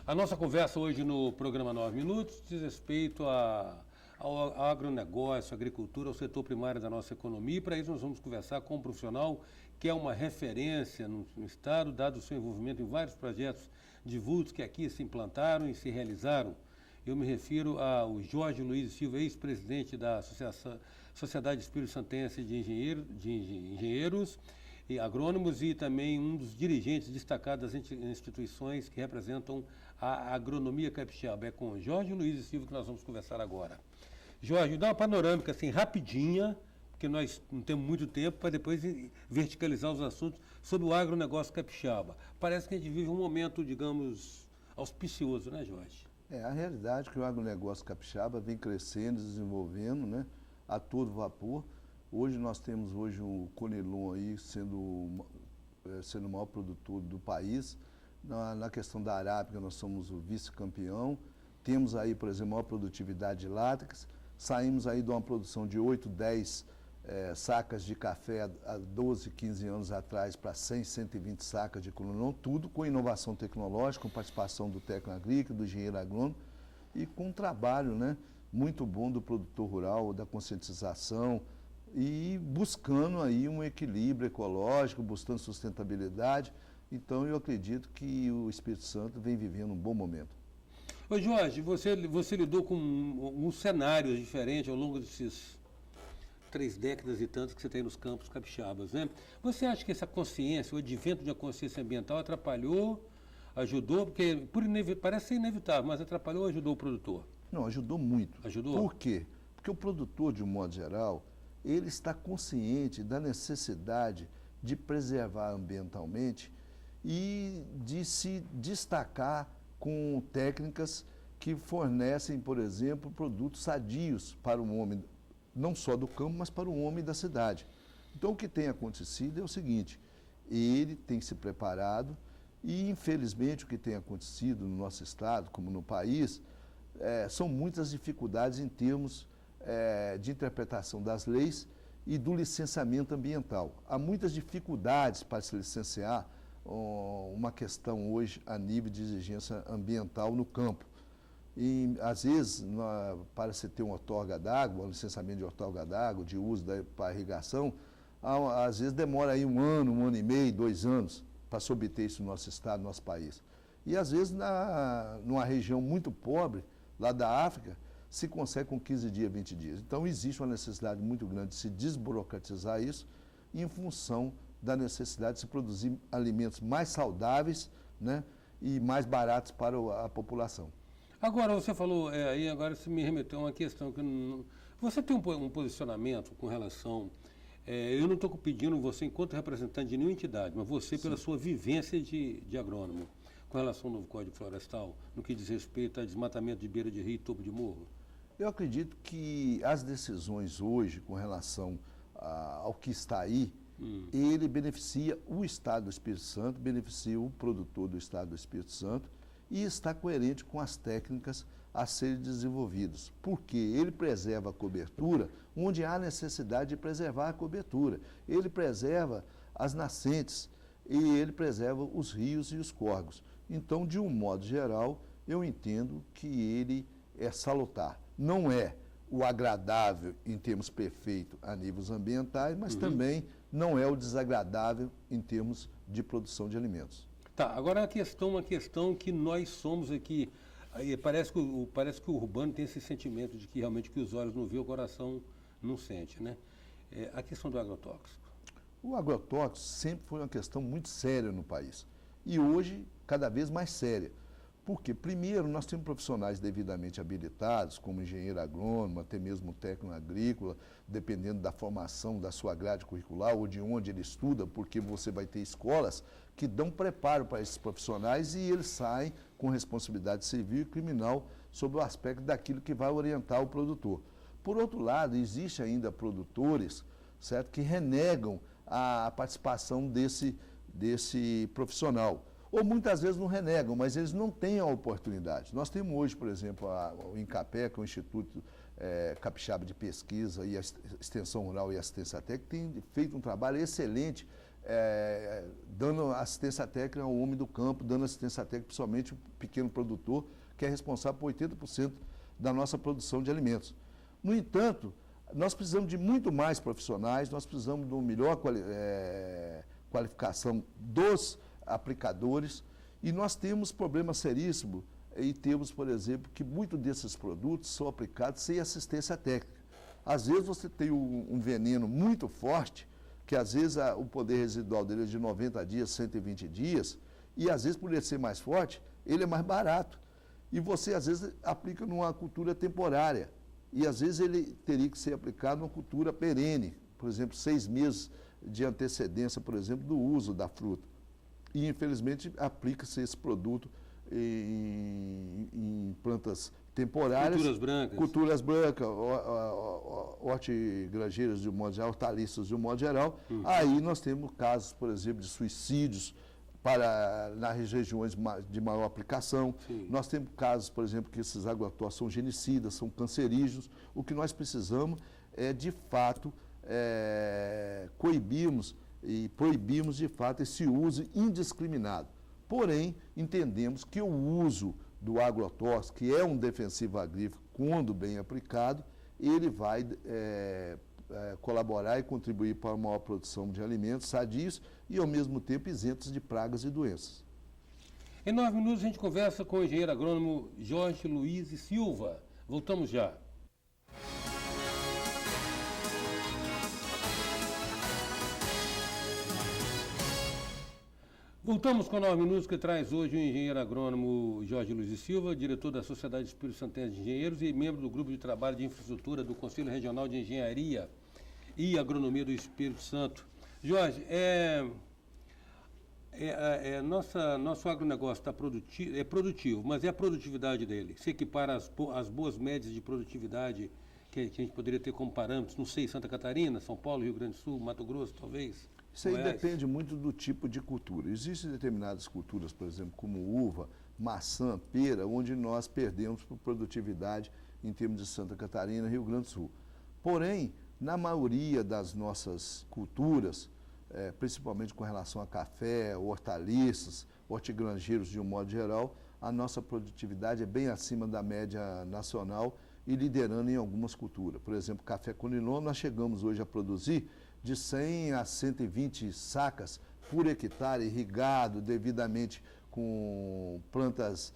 A nossa conversa hoje no programa 9 Minutos diz respeito ao agronegócio, à agricultura, ao setor primário da nossa economia. E para isso nós vamos conversar com um profissional que é uma referência no Estado, dado o seu envolvimento em vários projetos de vultos que aqui se implantaram e se realizaram. Eu me refiro ao Jorge Luiz Silva, ex-presidente da Sociedade Espírito Santense de Engenheiros e Agrônomos e também um dos dirigentes destacados das instituições que representam a agronomia capixaba. É com Jorge Luiz Silva que nós vamos conversar agora. Jorge, dá uma panorâmica assim rapidinha, porque nós não temos muito tempo para depois verticalizar os assuntos sobre o agronegócio capixaba. Parece que a gente vive um momento, digamos, auspicioso, né, Jorge? A realidade é que o agronegócio capixaba vem crescendo, desenvolvendo, né, a todo vapor. Hoje nós temos o Conilon aí sendo o maior produtor do país. Na questão da arábica nós somos o vice-campeão. Temos aí, por exemplo, a maior produtividade de látex. Saímos aí de uma produção de 8, 10 sacas de café há 12, 15 anos atrás para 100, 120 sacas de Conilon, tudo com inovação tecnológica, com participação do técnico agrícola, do engenheiro agrônomo e com um trabalho, né, muito bom do produtor rural, da conscientização e buscando aí um equilíbrio ecológico, buscando sustentabilidade. Então eu acredito que o Espírito Santo vem vivendo um bom momento. Ô Jorge, você lidou com um cenário diferente ao longo desses 3 décadas e tantos que você tem nos campos capixabas, né? Você acha que essa consciência, o advento de uma consciência ambiental atrapalhou, ajudou? Porque parece ser inevitável, mas atrapalhou ou ajudou o produtor? Não, ajudou muito. Ajudou? Por quê? Porque o produtor, de um modo geral, ele está consciente da necessidade de preservar ambientalmente e de se destacar com técnicas que fornecem, por exemplo, produtos sadios para o homem, não só do campo, mas para o homem da cidade. Então, o que tem acontecido é o seguinte, ele tem se preparado e, infelizmente, o que tem acontecido no nosso estado, como no país, são muitas dificuldades em termos de interpretação das leis e do licenciamento ambiental. Há muitas dificuldades para se licenciar uma questão hoje a nível de exigência ambiental no campo. E, às vezes, para se ter uma outorga d'água, um licenciamento de outorga d'água, de uso para irrigação, às vezes demora aí 1 ano, 1 ano e meio, 2 anos para se obter isso no nosso estado, no nosso país. E, às vezes, numa região muito pobre, lá da África, se consegue com 15 dias, 20 dias. Então, existe uma necessidade muito grande de se desburocratizar isso em função da necessidade de se produzir alimentos mais saudáveis, né, e mais baratos para a população. Agora, você falou, aí agora você me remeteu a uma questão que você tem um posicionamento com relação, eu não estou pedindo você enquanto representante de nenhuma entidade, mas você pela sua vivência de agrônomo, com relação ao novo Código Florestal, no que diz respeito a desmatamento de beira de rio e topo de morro? Eu acredito que as decisões hoje com relação ao que está aí, ele beneficia o Estado do Espírito Santo, beneficia o produtor do Estado do Espírito Santo e está coerente com as técnicas a serem desenvolvidas, porque ele preserva a cobertura onde há necessidade de preservar a cobertura. Ele preserva as nascentes e ele preserva os rios e os córregos. Então, de um modo geral, eu entendo que ele é salutar. Não é o agradável em termos perfeitos a níveis ambientais, mas também não é o desagradável em termos de produção de alimentos. Tá, agora uma questão que nós somos aqui, parece que o urbano tem esse sentimento de que realmente que os olhos não veem, o coração não sente, né? A questão do agrotóxico. O agrotóxico sempre foi uma questão muito séria no país e hoje cada vez mais séria. Porque, primeiro, nós temos profissionais devidamente habilitados, como engenheiro agrônomo, até mesmo técnico agrícola, dependendo da formação da sua grade curricular ou de onde ele estuda, porque você vai ter escolas que dão preparo para esses profissionais e eles saem com responsabilidade civil e criminal sobre o aspecto daquilo que vai orientar o produtor. Por outro lado, existe ainda produtores, certo, que renegam a participação desse profissional. Ou muitas vezes não renegam, mas eles não têm a oportunidade. Nós temos hoje, por exemplo, o INCAPé, que é o Instituto Capixaba de Pesquisa e Extensão Rural e Assistência Técnica, que tem feito um trabalho excelente dando assistência técnica ao homem do campo, dando assistência técnica principalmente ao pequeno produtor, que é responsável por 80% da nossa produção de alimentos. No entanto, nós precisamos de muito mais profissionais, nós precisamos de uma melhor qualificação dos aplicadores, e nós temos problemas seríssimos e temos, por exemplo, que muitos desses produtos são aplicados sem assistência técnica. Às vezes você tem um veneno muito forte, que às vezes o poder residual dele é de 90 dias, 120 dias, e às vezes, por ele ser mais forte, ele é mais barato. E você, às vezes, aplica numa cultura temporária. E, às vezes, ele teria que ser aplicado numa cultura perene. Por exemplo, 6 meses de antecedência, por exemplo, do uso da fruta. E, infelizmente, aplica-se esse produto em plantas temporárias. Culturas brancas, hortigranjeiras de um modo geral, hortaliças de um modo geral. Aí nós temos casos, por exemplo, de suicídios nas regiões de maior aplicação. Sim. Nós temos casos, por exemplo, que esses agrotóxicos são genicidas, são cancerígenos. O que nós precisamos é, de fato, coibirmos e proibirmos, de fato, esse uso indiscriminado. Porém, entendemos que o uso do agrotóxico, que é um defensivo agrícola, quando bem aplicado, ele vai colaborar e contribuir para a maior produção de alimentos sadios e, ao mesmo tempo, isentos de pragas e doenças. Em 9 minutos, a gente conversa com o engenheiro agrônomo Jorge Luiz Silva. Voltamos já. Voltamos com 9 minutos, que traz hoje o engenheiro agrônomo Jorge Luiz Silva, diretor da Sociedade Espírito Santense de Engenheiros e membro do Grupo de Trabalho de Infraestrutura do Conselho Regional de Engenharia e Agronomia do Espírito Santo. Jorge, nosso agronegócio é produtivo, mas é a produtividade dele. Se equipara às boas médias de produtividade que a gente poderia ter como parâmetros, não sei, Santa Catarina, São Paulo, Rio Grande do Sul, Mato Grosso, talvez? Isso aí depende muito do tipo de cultura. Existem determinadas culturas, por exemplo, como uva, maçã, pera, onde nós perdemos por produtividade em termos de Santa Catarina e Rio Grande do Sul. Porém, na maioria das nossas culturas, principalmente com relação a café, hortaliças, hortigranjeiros de um modo geral, a nossa produtividade é bem acima da média nacional e liderando em algumas culturas. Por exemplo, café conilon, nós chegamos hoje a produzir de 100 a 120 sacas por hectare, irrigado devidamente com plantas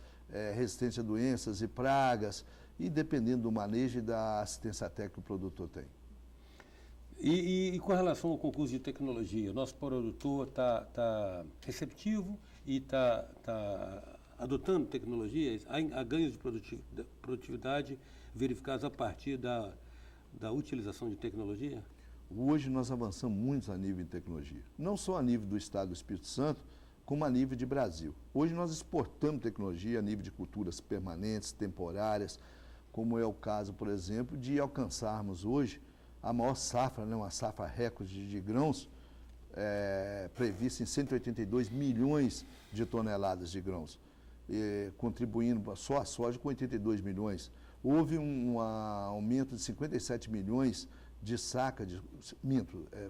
resistentes a doenças e pragas, e dependendo do manejo e da assistência técnica que o produtor tem. E com relação ao concurso de tecnologia, o nosso produtor está receptivo e está adotando tecnologias? Há ganhos de produtividade verificados a partir da utilização de tecnologia? Hoje nós avançamos muito a nível de tecnologia, não só a nível do Estado do Espírito Santo, como a nível de Brasil. Hoje nós exportamos tecnologia a nível de culturas permanentes, temporárias, como é o caso, por exemplo, de alcançarmos hoje a maior safra, uma safra recorde de grãos, prevista em 182 milhões de toneladas de grãos, contribuindo só a soja com 82 milhões. Houve um aumento de 57 milhões de saca,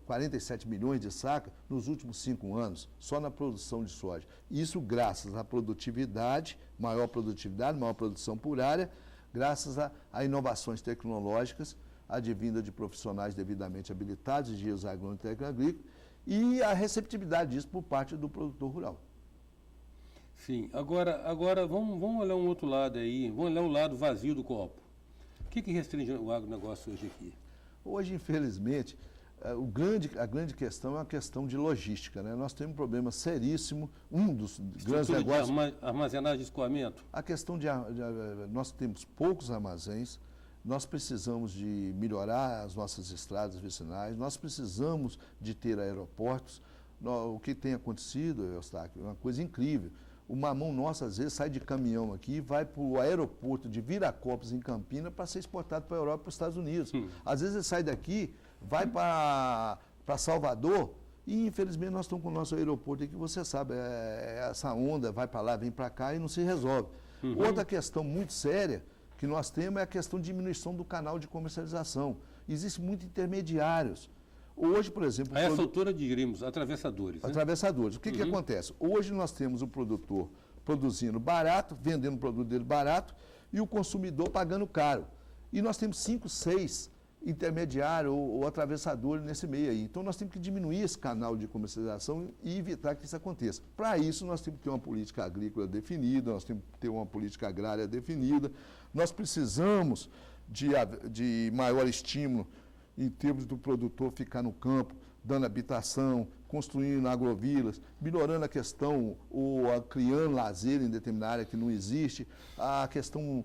47 milhões de saca nos últimos 5 anos, só na produção de soja. Isso graças à produtividade, maior produção por área, graças a inovações tecnológicas, advinda de profissionais devidamente habilitados, engenheiros agrônomos e técnicos agrícolas, e a receptividade disso por parte do produtor rural. Sim, agora vamos olhar um outro lado aí, vamos olhar o lado vazio do copo. O que restringe o agronegócio hoje aqui? Hoje, infelizmente, a grande questão é a questão de logística, né? Nós temos um problema seríssimo, um dos grandes negócios... De armazenagem de escoamento? A questão nós temos poucos armazéns, nós precisamos de melhorar as nossas estradas vicinais, nós precisamos de ter aeroportos. O que tem acontecido, Eustáquio, é uma coisa incrível. O mamão nosso, às vezes, sai de caminhão aqui e vai para o aeroporto de Viracopos, em Campinas, para ser exportado para a Europa e para os Estados Unidos. Às vezes ele sai daqui, vai para Salvador e, infelizmente, nós estamos com o nosso aeroporto aqui, você sabe, essa onda vai para lá, vem para cá e não se resolve. Outra questão muito séria que nós temos é a questão de diminuição do canal de comercialização. Existem muitos intermediários. Hoje, por exemplo... A essa altura, diríamos, atravessadores. Né? Atravessadores. O que acontece? Hoje nós temos o produtor produzindo barato, vendendo o produto dele barato, e o consumidor pagando caro. E nós temos 5, 6 intermediários ou atravessadores nesse meio aí. Então nós temos que diminuir esse canal de comercialização e evitar que isso aconteça. Para isso nós temos que ter uma política agrícola definida, nós temos que ter uma política agrária definida, nós precisamos de maior estímulo em termos do produtor ficar no campo, dando habitação, construindo agrovilas, melhorando a questão, ou criando lazer em determinada área que não existe, a questão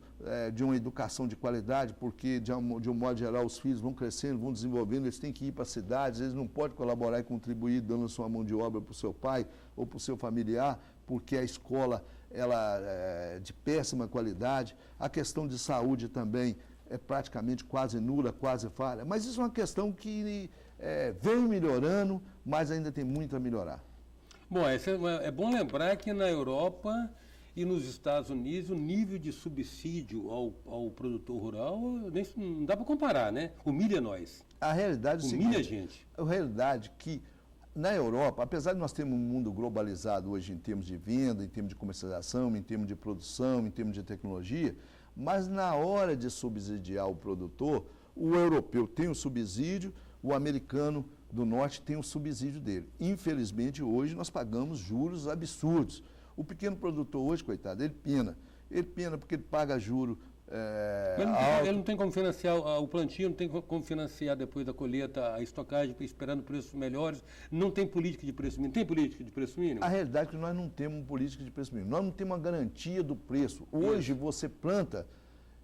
de uma educação de qualidade, porque, de um modo geral, os filhos vão crescendo, vão desenvolvendo, eles têm que ir para as cidades, eles não podem colaborar e contribuir dando sua mão de obra para o seu pai ou para o seu familiar, porque a escola ela é de péssima qualidade, a questão de saúde também é praticamente quase nula, quase falha, mas isso é uma questão que vem melhorando, mas ainda tem muito a melhorar. Bom, é bom lembrar que na Europa e nos Estados Unidos o nível de subsídio ao produtor rural não dá para comparar, né? Humilha nós. A realidade é o Humilha seguinte, a gente. A realidade é que na Europa, apesar de nós termos um mundo globalizado hoje em termos de venda, em termos de comercialização, em termos de produção, em termos de tecnologia, mas na hora de subsidiar o produtor, o europeu tem o subsídio, o americano do norte tem o subsídio dele. Infelizmente, hoje nós pagamos juros absurdos. O pequeno produtor hoje, coitado, ele pena. Ele pena porque ele paga juro ele não tem como financiar o plantio, não tem como financiar depois da colheita a estocagem, esperando preços melhores. Não tem política de preço mínimo. Tem política de preço mínimo? A realidade é que nós não temos política de preço mínimo. Nós não temos uma garantia do preço. Hoje você planta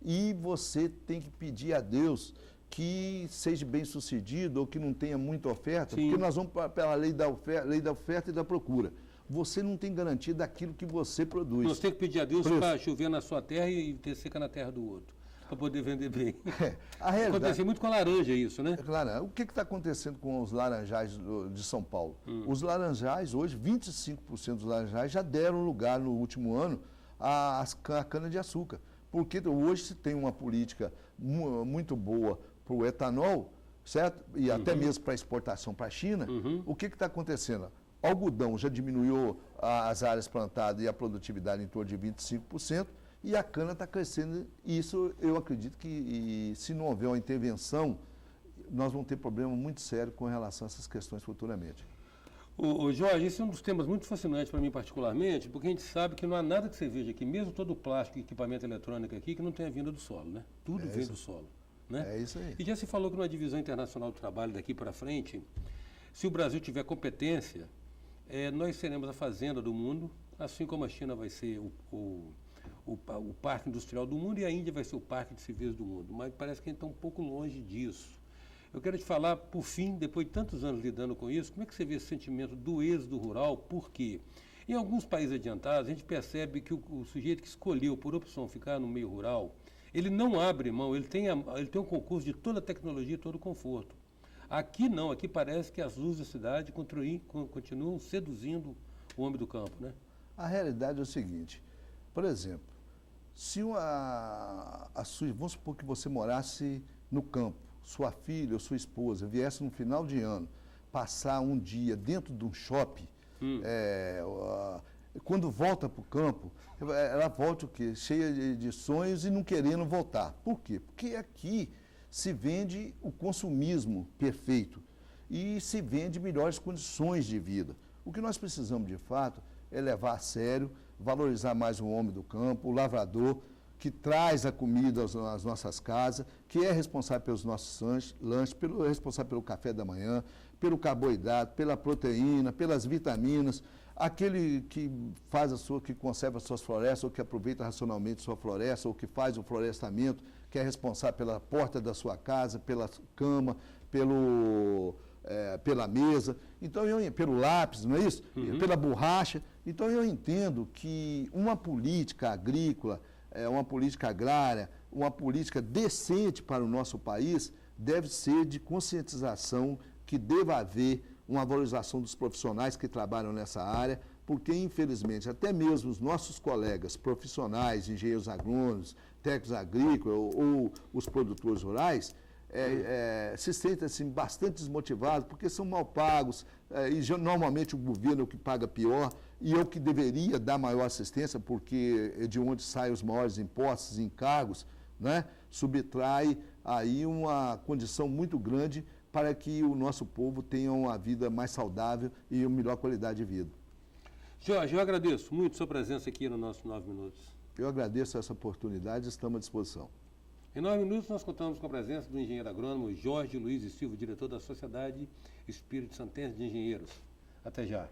e você tem que pedir a Deus que seja bem sucedido ou que não tenha muita oferta, Sim. porque nós vamos pela lei da oferta e da procura. Você não tem garantia daquilo que você produz. Você tem que pedir a Deus para chover na sua terra e ter seca na terra do outro, para poder vender bem. A realidade... Acontece muito com a laranja isso, né? Claro. O que está acontecendo com os laranjais de São Paulo? Os laranjais, hoje, 25% dos laranjais já deram lugar no último ano à cana-de-açúcar. Porque hoje se tem uma política muito boa para o etanol, certo? E até mesmo para exportação para a China. O que está acontecendo? O algodão já diminuiu as áreas plantadas e a produtividade em torno de 25%, e a cana está crescendo. Isso eu acredito que, se não houver uma intervenção, nós vamos ter problema muito sério com relação a essas questões futuramente. Jorge, esse é um dos temas muito fascinantes para mim particularmente, porque a gente sabe que não há nada que você veja aqui, mesmo todo o plástico e equipamento eletrônico aqui, que não tenha vindo do solo, né? Tudo vem do solo. Né? É isso aí. E já se falou que numa divisão internacional do trabalho daqui para frente, se o Brasil tiver competência, nós seremos a fazenda do mundo, assim como a China vai ser o parque industrial do mundo e a Índia vai ser o parque de serviços do mundo. Mas parece que a gente está um pouco longe disso. Eu quero te falar, por fim, depois de tantos anos lidando com isso, como é que você vê esse sentimento do êxodo rural? Por quê? Em alguns países adiantados, a gente percebe que o sujeito que escolheu, por opção, ficar no meio rural, ele não abre mão, ele tem um concurso de toda a tecnologia e todo o conforto. Aqui não, aqui parece que as luzes da cidade continuam seduzindo o homem do campo, né? A realidade é o seguinte, por exemplo, se vamos supor que você morasse no campo, sua filha ou sua esposa viesse no final de ano passar um dia dentro de um shopping, quando volta para o campo, ela volta o quê? Cheia de sonhos e não querendo voltar. Por quê? Porque aqui se vende o consumismo perfeito e se vende melhores condições de vida. O que nós precisamos, de fato, é levar a sério, valorizar mais o homem do campo, o lavrador, que traz a comida às nossas casas, que é responsável pelos nossos lanches, responsável pelo café da manhã, pelo carboidrato, pela proteína, pelas vitaminas, aquele que que conserva as suas florestas, ou que aproveita racionalmente sua floresta, ou que faz o florestamento, que é responsável pela porta da sua casa, pela cama, pela mesa, então pelo lápis, não é isso? Pela borracha. Então eu entendo que uma política agrícola, uma política agrária, uma política decente para o nosso país deve ser de conscientização, que deva haver uma valorização dos profissionais que trabalham nessa área, porque, infelizmente, até mesmo os nossos colegas profissionais, engenheiros agrônomos, técnicos agrícolas ou os produtores rurais, se sentem assim, bastante desmotivados, porque são mal pagos, normalmente o governo é o que paga pior, e é o que deveria dar maior assistência, porque é de onde saem os maiores impostos e encargos, né, subtrai aí uma condição muito grande para que o nosso povo tenha uma vida mais saudável e uma melhor qualidade de vida. Jorge, eu agradeço muito sua presença aqui no nosso 9 Minutos. Eu agradeço essa oportunidade, estamos à disposição. Em 9 minutos, nós contamos com a presença do engenheiro agrônomo Jorge Luiz e Silva, diretor da Sociedade Espírito Santense de Engenheiros. Até já.